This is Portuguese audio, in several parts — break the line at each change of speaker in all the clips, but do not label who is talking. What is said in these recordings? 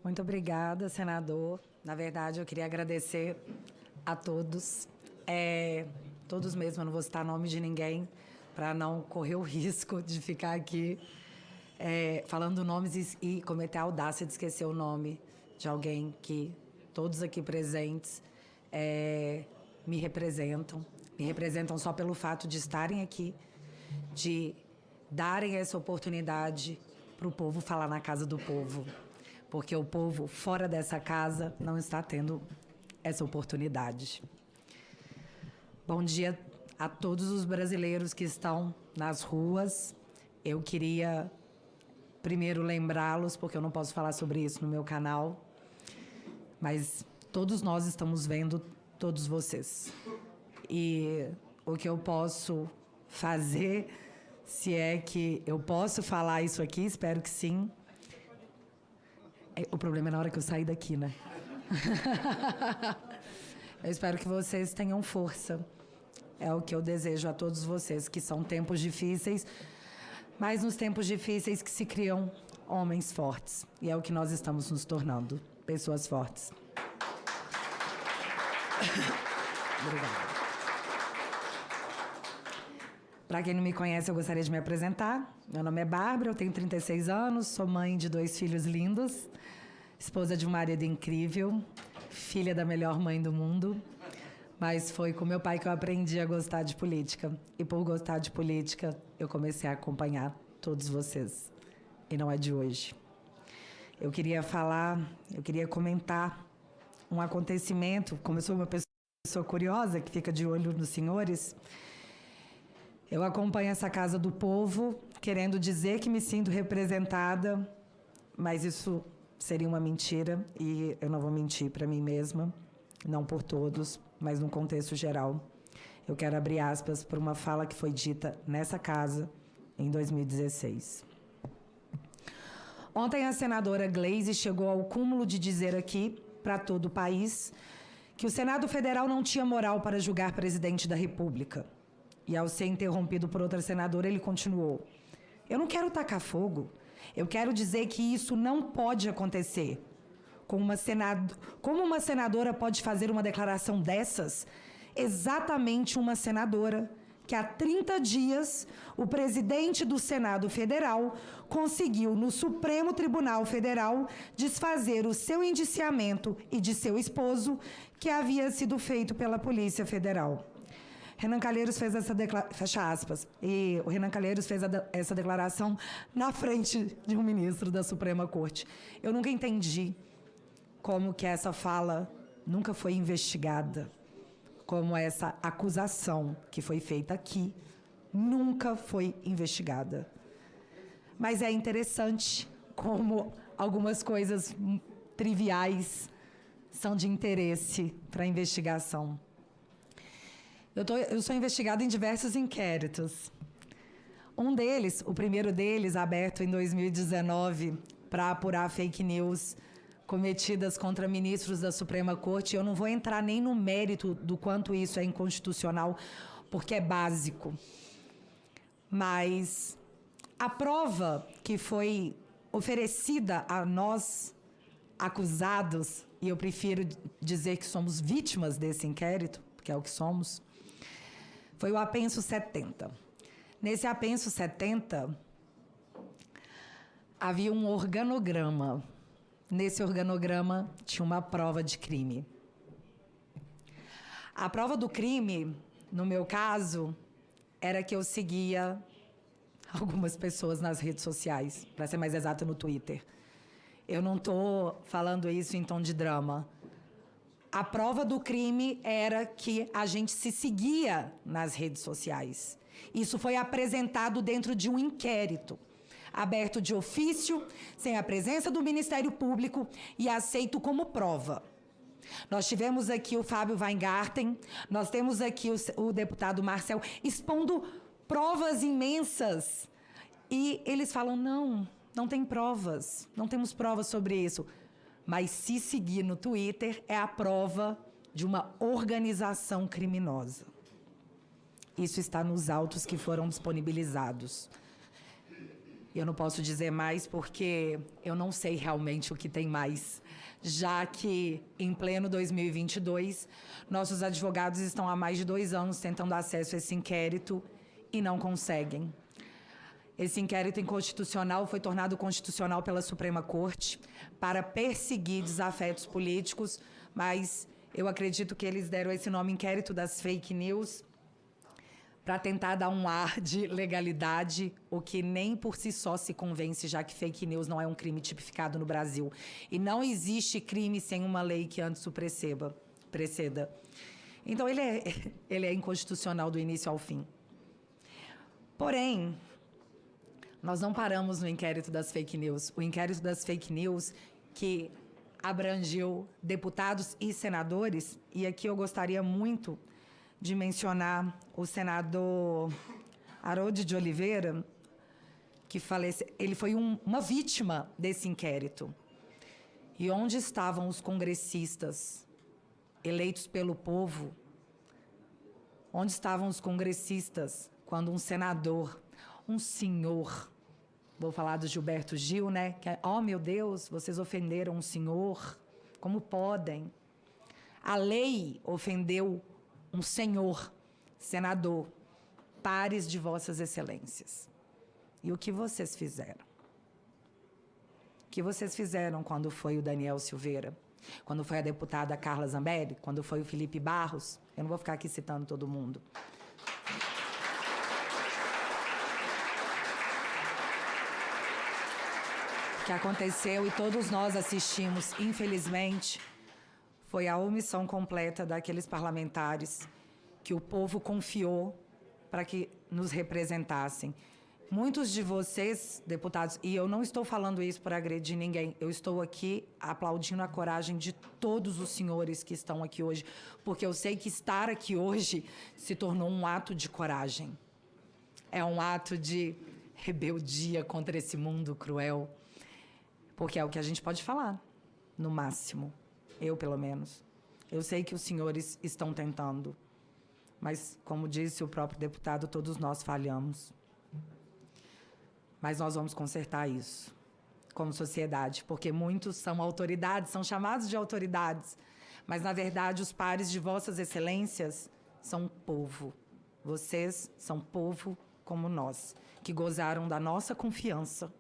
Muito obrigada, senador. Na verdade, eu queria agradecer a todos. Todos mesmo, eu não vou citar nome de ninguém, para não correr o risco de ficar aqui falando nomes e cometer a audácia de esquecer o nome de alguém que todos aqui presentes me representam. Me representam só pelo fato de estarem aqui, de darem essa oportunidade para o povo falar na casa do povo. Porque o povo fora dessa casa não está tendo essa oportunidade. Bom dia a todos os brasileiros que estão nas ruas. Eu queria primeiro lembrá-los, porque eu não posso falar sobre isso no meu canal, mas todos nós estamos vendo todos vocês. E o que eu posso fazer, se é que eu posso falar isso aqui, espero que sim. O problema é na hora que eu sair daqui, né? Eu espero que vocês tenham força. É o que eu desejo a todos vocês, que são tempos difíceis, mas nos tempos difíceis que se criam homens fortes. E é o que nós estamos nos tornando, pessoas fortes. Obrigada. Para quem não me conhece, eu gostaria de me apresentar. Meu nome é Bárbara, eu tenho 36 anos, sou mãe de 2 filhos lindos, esposa de um marido incrível, filha da melhor mãe do mundo, mas foi com meu pai que eu aprendi a gostar de política. E por gostar de política, eu comecei a acompanhar todos vocês. E não é de hoje. Eu queria comentar um acontecimento, como eu sou uma pessoa curiosa, que fica de olho nos senhores. Eu acompanho essa Casa do Povo, querendo dizer que me sinto representada, mas isso seria uma mentira, e eu não vou mentir para mim mesma, não por todos, mas num contexto geral. Eu quero abrir aspas para uma fala que foi dita nessa casa em 2016. Ontem a senadora Gleisi chegou ao cúmulo de dizer aqui, para todo o país, que o Senado Federal não tinha moral para julgar presidente da República. E, ao ser interrompido por outra senadora, ele continuou: eu não quero tacar fogo. Eu quero dizer que isso não pode acontecer. Como uma senadora pode fazer uma declaração dessas? Exatamente uma senadora que, há 30 dias, o presidente do Senado Federal conseguiu, no Supremo Tribunal Federal, desfazer o seu indiciamento e de seu esposo, que havia sido feito pela Polícia Federal. Renan Calheiros fez essa declaração, fecha aspas, e o Renan Calheiros fez essa declaração na frente de um ministro da Suprema Corte. Eu nunca entendi como que essa fala nunca foi investigada, como essa acusação que foi feita aqui nunca foi investigada. Mas é interessante como algumas coisas triviais são de interesse para a investigação. Eu sou investigada em diversos inquéritos. Um deles, o primeiro deles, aberto em 2019, para apurar fake news cometidas contra ministros da Suprema Corte. Eu não vou entrar nem no mérito do quanto isso é inconstitucional, porque é básico. Mas a prova que foi oferecida a nós, acusados, e eu prefiro dizer que somos vítimas desse inquérito, porque é o que somos, foi o apenso 70. Nesse apenso 70, havia um organograma. Nesse organograma tinha uma prova de crime. A prova do crime, no meu caso, era que eu seguia algumas pessoas nas redes sociais, para ser mais exata, no Twitter. Eu não estou falando isso em tom de drama. A prova do crime era que a gente se seguia nas redes sociais. Isso foi apresentado dentro de um inquérito, aberto de ofício, sem a presença do Ministério Público e aceito como prova. Nós tivemos aqui o Fábio Weingarten, nós temos aqui o deputado Marcel expondo provas imensas. E eles falam: não tem provas, não temos provas sobre isso. Mas se seguir no Twitter é a prova de uma organização criminosa. Isso está nos autos que foram disponibilizados. E eu não posso dizer mais porque eu não sei realmente o que tem mais, já que, em pleno 2022, nossos advogados estão há mais de 2 anos tentando acesso a esse inquérito e não conseguem. Esse inquérito inconstitucional foi tornado constitucional pela Suprema Corte para perseguir desafetos políticos, mas eu acredito que eles deram esse nome inquérito das fake news para tentar dar um ar de legalidade, o que nem por si só se convence, já que fake news não é um crime tipificado no Brasil. E não existe crime sem uma lei que antes o preceda. Então, ele é inconstitucional do início ao fim. Porém, nós não paramos no inquérito das fake news. O inquérito das fake news, que abrangeu deputados e senadores, e aqui eu gostaria muito de mencionar o senador Harold de Oliveira, que faleceu. Ele foi uma vítima desse inquérito. E onde estavam os congressistas eleitos pelo povo? Onde estavam os congressistas quando um senador, um senhor, vou falar do Gilberto Gil, né? Que, oh, meu Deus, vocês ofenderam um senhor, como podem? A lei ofendeu um senhor, senador, pares de vossas excelências. E o que vocês fizeram? O que vocês fizeram quando foi o Daniel Silveira? Quando foi a deputada Carla Zambelli? Quando foi o Felipe Barros? Eu não vou ficar aqui citando todo mundo. O que aconteceu, e todos nós assistimos, infelizmente, foi a omissão completa daqueles parlamentares que o povo confiou para que nos representassem. Muitos de vocês, deputados, e eu não estou falando isso para agredir ninguém, eu estou aqui aplaudindo a coragem de todos os senhores que estão aqui hoje, porque eu sei que estar aqui hoje se tornou um ato de coragem. É um ato de rebeldia contra esse mundo cruel, porque é o que a gente pode falar, no máximo. Eu, pelo menos. Eu sei que os senhores estão tentando, mas, como disse o próprio deputado, todos nós falhamos. Mas nós vamos consertar isso, como sociedade, porque muitos são autoridades, são chamados de autoridades, mas, na verdade, os pares de vossas excelências são povo. Vocês são povo como nós, que gozaram da nossa confiança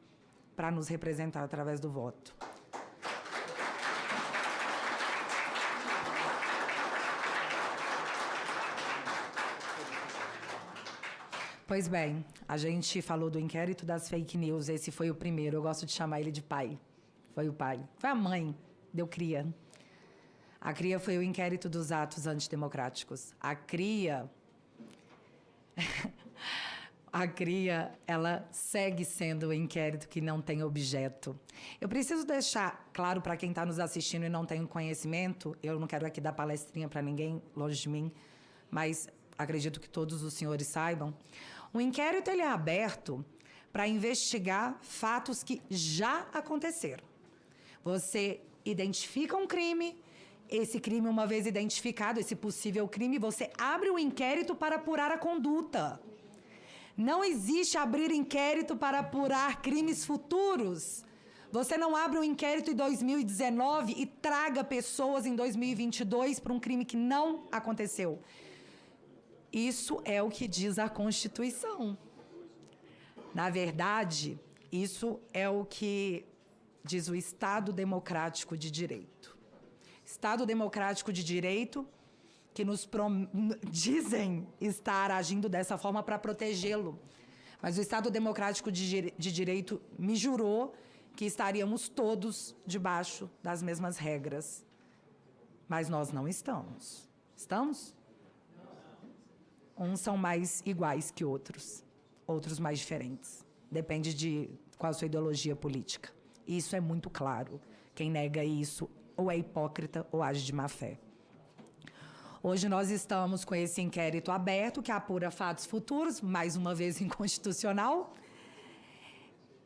para nos representar através do voto. Pois bem, a gente falou do inquérito das fake news, esse foi o primeiro, eu gosto de chamar ele de pai. Foi o pai. Foi a mãe, deu cria. A cria foi o inquérito dos atos antidemocráticos. A cria, ela segue sendo o inquérito que não tem objeto. Eu preciso deixar claro para quem está nos assistindo e não tem conhecimento, eu não quero aqui dar palestrinha para ninguém, longe de mim, mas acredito que todos os senhores saibam. O inquérito ele é aberto para investigar fatos que já aconteceram. Você identifica um crime, esse crime, uma vez identificado, esse possível crime, você abre o inquérito para apurar a conduta. Não existe abrir inquérito para apurar crimes futuros. Você não abre um inquérito em 2019 e traga pessoas em 2022 para um crime que não aconteceu. Isso é o que diz a Constituição. Na verdade, isso é o que diz o Estado Democrático de Direito. Estado Democrático de Direito que nos dizem estar agindo dessa forma para protegê-lo. Mas o Estado Democrático de Direito me jurou que estaríamos todos debaixo das mesmas regras. Mas nós não estamos. Estamos? Uns são mais iguais que outros, outros mais diferentes. Depende de qual a sua ideologia política. Isso é muito claro. Quem nega isso ou é hipócrita ou age de má fé. Hoje nós estamos com esse inquérito aberto, que apura fatos futuros, mais uma vez inconstitucional.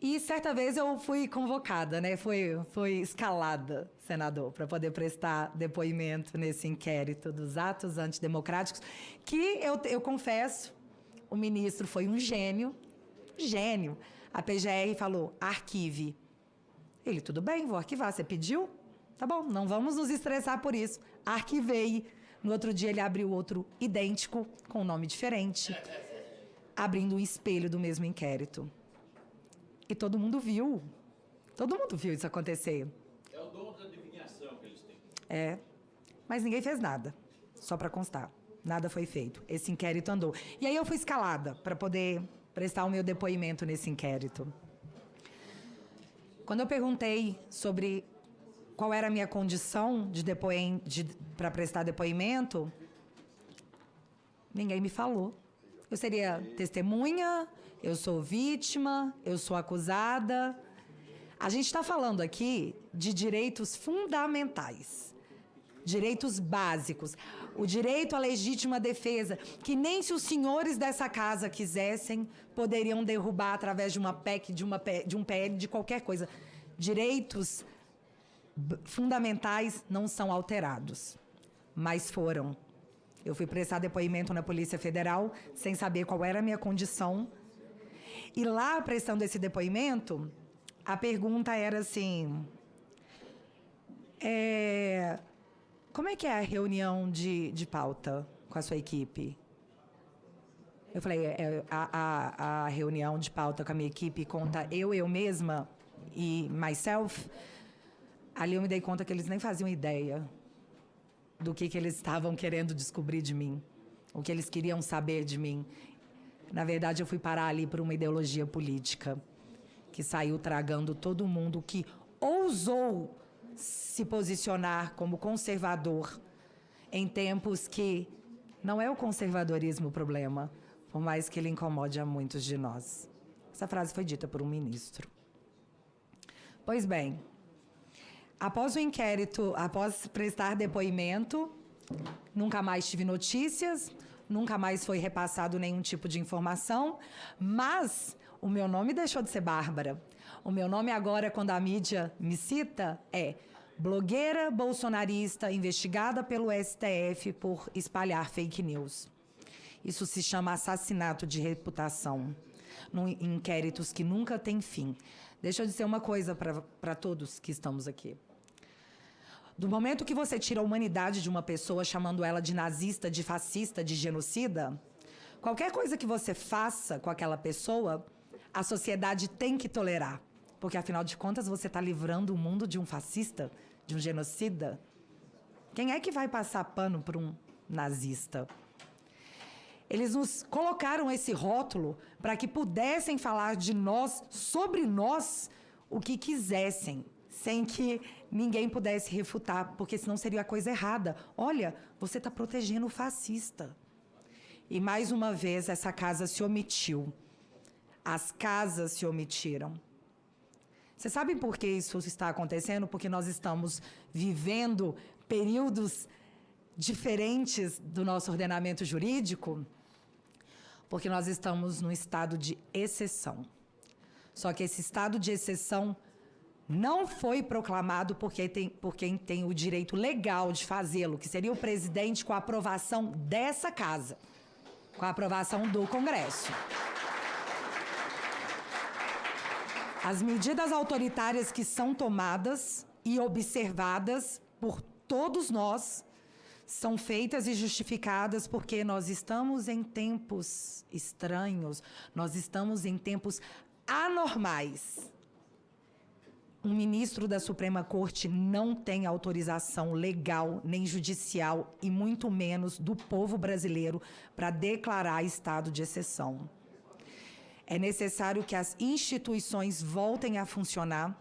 E certa vez eu fui convocada, né? Foi escalada, senador, para poder prestar depoimento nesse inquérito dos atos antidemocráticos, que eu confesso, o ministro foi um gênio. A PGR falou, arquive. Ele, tudo bem, vou arquivar. Você pediu? Tá bom, não vamos nos estressar por isso. Arquivei. No outro dia, ele abriu outro idêntico, com um nome diferente, abrindo um espelho do mesmo inquérito. E todo mundo viu. Todo mundo viu isso acontecer.
É o dom da adivinhação que eles têm.
É, mas ninguém fez nada, só para constar. Nada foi feito. Esse inquérito andou. E aí eu fui escalada para poder prestar o meu depoimento nesse inquérito. Quando eu perguntei sobre qual era a minha condição para prestar depoimento, ninguém me falou. Eu seria testemunha, eu sou vítima, eu sou acusada. A gente está falando aqui de direitos fundamentais, direitos básicos. O direito à legítima defesa, que nem se os senhores dessa casa quisessem, poderiam derrubar através de uma PEC, de um PL, de qualquer coisa. Direitos fundamentais não são alterados, mas foram. Eu fui prestar depoimento na Polícia Federal sem saber qual era a minha condição. E lá, prestando esse depoimento, a pergunta era assim... como é que é a reunião de pauta com a sua equipe? Eu falei, a reunião de pauta com a minha equipe conta eu mesma e myself. Ali eu me dei conta que eles nem faziam ideia do que eles estavam querendo descobrir de mim, o que eles queriam saber de mim. Na verdade, eu fui parar ali por uma ideologia política que saiu tragando todo mundo que ousou se posicionar como conservador em tempos que não é o conservadorismo o problema, por mais que ele incomode a muitos de nós. Essa frase foi dita por um ministro. Pois bem, após o inquérito, após prestar depoimento, nunca mais tive notícias, nunca mais foi repassado nenhum tipo de informação, mas o meu nome deixou de ser Bárbara. O meu nome agora, quando a mídia me cita, é blogueira bolsonarista investigada pelo STF por espalhar fake news. Isso se chama assassinato de reputação, em inquéritos que nunca têm fim. Deixa eu dizer uma coisa para todos que estamos aqui. Do momento que você tira a humanidade de uma pessoa, chamando ela de nazista, de fascista, de genocida, qualquer coisa que você faça com aquela pessoa, a sociedade tem que tolerar. Porque, afinal de contas, você está livrando o mundo de um fascista, de um genocida. Quem é que vai passar pano para um nazista? Eles nos colocaram esse rótulo para que pudessem falar de nós, sobre nós, o que quisessem, sem que ninguém pudesse refutar, porque senão seria a coisa errada. Olha, você está protegendo o fascista. E, mais uma vez, essa casa se omitiu. As casas se omitiram. Vocês sabem por que isso está acontecendo? Porque nós estamos vivendo períodos diferentes do nosso ordenamento jurídico, porque nós estamos num estado de exceção. Só que esse estado de exceção não foi proclamado por quem tem o direito legal de fazê-lo, que seria o presidente, com a aprovação dessa casa, com a aprovação do Congresso. As medidas autoritárias que são tomadas e observadas por todos nós são feitas e justificadas porque nós estamos em tempos estranhos, nós estamos em tempos anormais. Um ministro da Suprema Corte não tem autorização legal nem judicial e muito menos do povo brasileiro para declarar estado de exceção. É necessário que as instituições voltem a funcionar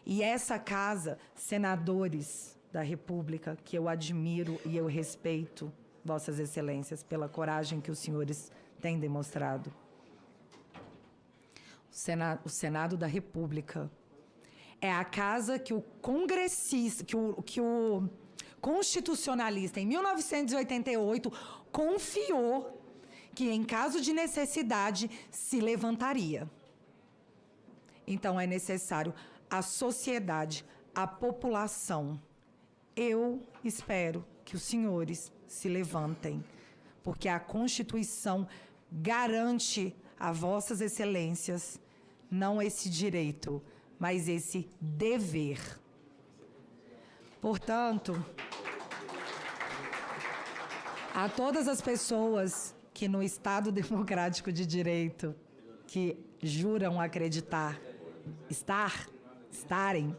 e essa casa, senadores da República, que eu admiro e eu respeito, Vossas Excelências, pela coragem que os senhores têm demonstrado. O Senado da República é a casa que o congressista, que o constitucionalista, em 1988, confiou que, em caso de necessidade, se levantaria. Então, é necessário a sociedade, a população. Eu espero que os senhores se levantem, porque a Constituição garante a Vossas Excelências não esse direito, mas esse dever. Portanto, a todas as pessoas que no Estado Democrático de Direito, que juram acreditar, estarem,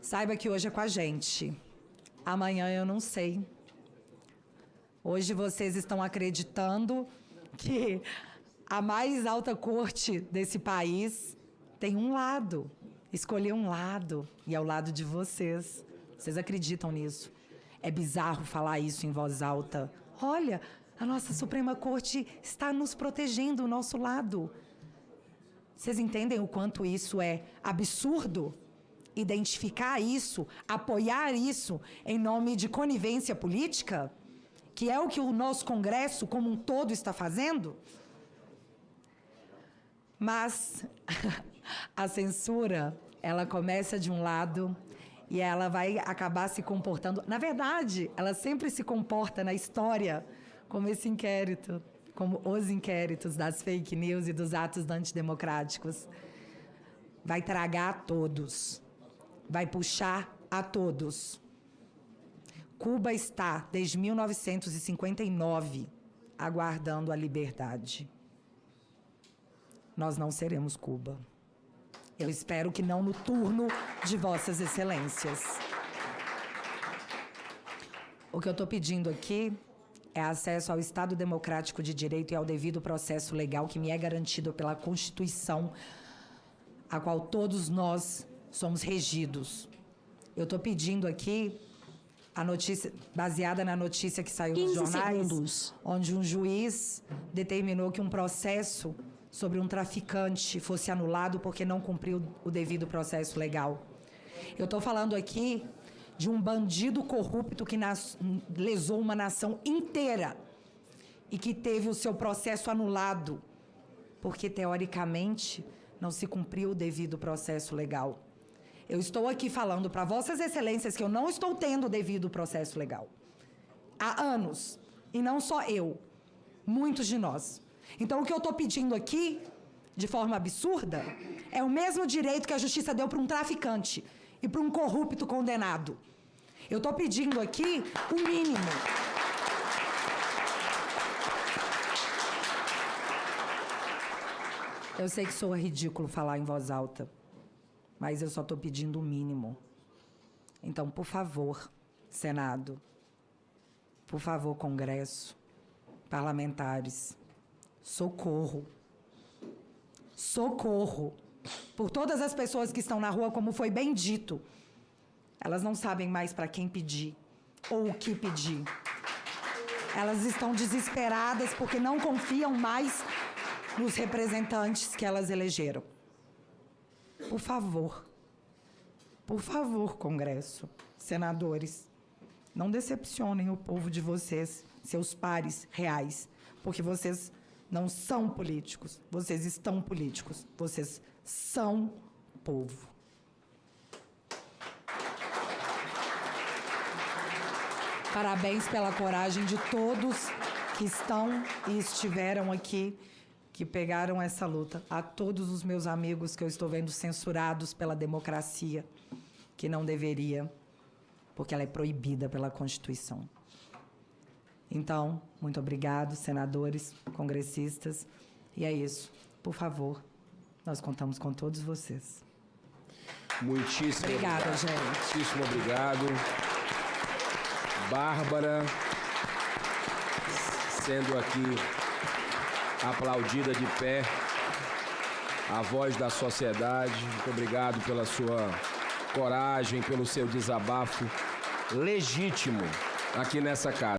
saiba que hoje é com a gente. Amanhã eu não sei. Hoje vocês estão acreditando que a mais alta corte desse país tem um lado. Escolheu um lado, e é o lado de vocês. Vocês acreditam nisso? É bizarro falar isso em voz alta. Olha, a nossa Suprema Corte está nos protegendo, o nosso lado. Vocês entendem o quanto isso é absurdo? Identificar isso, apoiar isso em nome de conivência política? Que é o que o nosso Congresso como um todo está fazendo? Mas a censura, ela começa de um lado e ela vai acabar se comportando... Na verdade, ela sempre se comporta na história como esse inquérito, como os inquéritos das fake news e dos atos antidemocráticos. Vai tragar a todos. Vai puxar a todos. Cuba está, desde 1959, aguardando a liberdade. Nós não seremos Cuba. Eu espero que não no turno de Vossas Excelências. O que eu estou pedindo aqui é acesso ao Estado Democrático de Direito e ao devido processo legal que me é garantido pela Constituição, a qual todos nós somos regidos. Eu estou pedindo aqui a notícia, baseada na notícia que saiu nos jornais, onde um juiz determinou que um processo sobre um traficante fosse anulado porque não cumpriu o devido processo legal. Eu estou falando aqui de um bandido corrupto que lesou uma nação inteira e que teve o seu processo anulado porque, teoricamente, não se cumpriu o devido processo legal. Eu estou aqui falando para Vossas Excelências que eu não estou tendo o devido processo legal. Há anos. E não só eu. Muitos de nós. Então, o que eu estou pedindo aqui, de forma absurda, é o mesmo direito que a Justiça deu para um traficante e para um corrupto condenado. Eu estou pedindo aqui o mínimo. Eu sei que soa ridículo falar em voz alta, mas eu só estou pedindo o mínimo. Então, por favor, Senado, por favor, Congresso, parlamentares, socorro. Socorro. Por todas as pessoas que estão na rua, como foi bem dito. Elas não sabem mais para quem pedir ou o que pedir. Elas estão desesperadas porque não confiam mais nos representantes que elas elegeram. Por favor, Congresso, senadores, não decepcionem o povo de vocês, seus pares reais, porque vocês não são políticos, vocês estão políticos, vocês são povo. Parabéns pela coragem de todos que estão e estiveram aqui, que pegaram essa luta. A todos os meus amigos que eu estou vendo censurados pela democracia, que não deveria, porque ela é proibida pela Constituição. Então, muito obrigado, senadores, congressistas. E é isso. Por favor, nós contamos com todos vocês.
Muitíssimo
Obrigada,
obrigado.
gente.
Muitíssimo obrigado. Bárbara, sendo aqui aplaudida de pé, a voz da sociedade. Muito obrigado pela sua coragem, pelo seu desabafo legítimo aqui nessa casa.